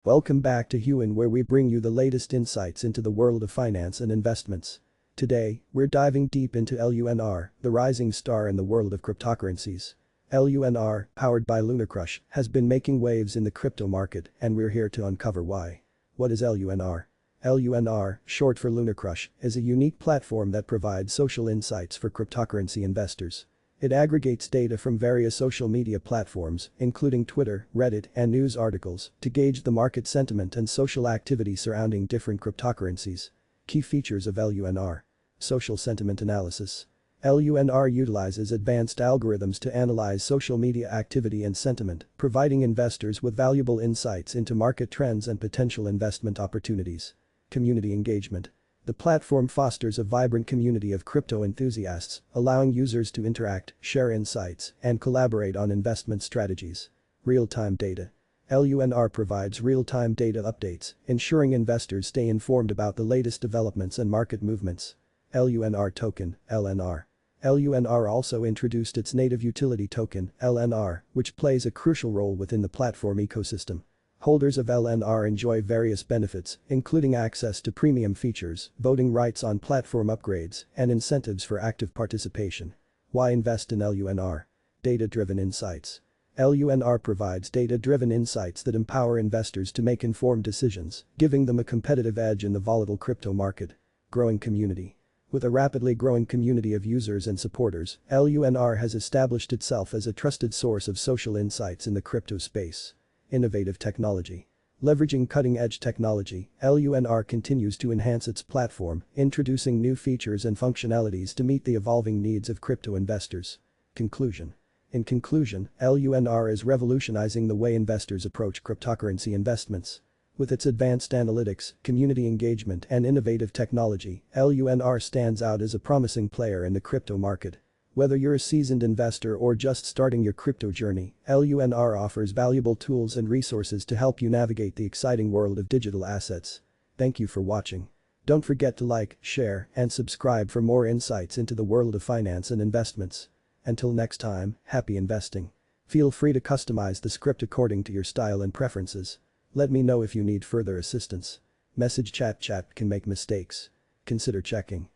Welcome back to Huon, where we bring you the latest insights into the world of finance and investments. Today, we're diving deep into LUNR, the rising star in the world of cryptocurrencies. LUNR, powered by LUNR, has been making waves in the crypto market, and we're here to uncover why. What is LUNR? LUNR, short for LUNR, is a unique platform that provides social insights for cryptocurrency investors. It aggregates data from various social media platforms, including Twitter, Reddit, and news articles, to gauge the market sentiment and social activity surrounding different cryptocurrencies. Key features of LUNR. Social sentiment analysis. LUNR utilizes advanced algorithms to analyze social media activity and sentiment, providing investors with valuable insights into market trends and potential investment opportunities. Community engagement. The platform fosters a vibrant community of crypto enthusiasts, allowing users to interact, share insights, and collaborate on investment strategies. Real-time data. LUNR provides real-time data updates, ensuring investors stay informed about the latest developments and market movements. LUNR token, LNR. LUNR also introduced its native utility token, LNR, which plays a crucial role within the platform ecosystem. Holders of LNR enjoy various benefits, including access to premium features, voting rights on platform upgrades, and incentives for active participation. Why invest in LUNR? Data-driven insights. LUNR provides data-driven insights that empower investors to make informed decisions, giving them a competitive edge in the volatile crypto market. Growing community. With a rapidly growing community of users and supporters, LUNR has established itself as a trusted source of social insights in the crypto space. Innovative technology. Leveraging cutting-edge technology, LUNR continues to enhance its platform, introducing new features and functionalities to meet the evolving needs of crypto investors. Conclusion. In conclusion, LUNR is revolutionizing the way investors approach cryptocurrency investments. With its advanced analytics, community engagement, and innovative technology, LUNR stands out as a promising player in the crypto market. Whether you're a seasoned investor or just starting your crypto journey, LUNR offers valuable tools and resources to help you navigate the exciting world of digital assets. Thank you for watching. Don't forget to like, share, and subscribe for more insights into the world of finance and investments. Until next time, happy investing. Feel free to customize the script according to your style and preferences. Let me know if you need further assistance. Message chat can make mistakes. Consider checking.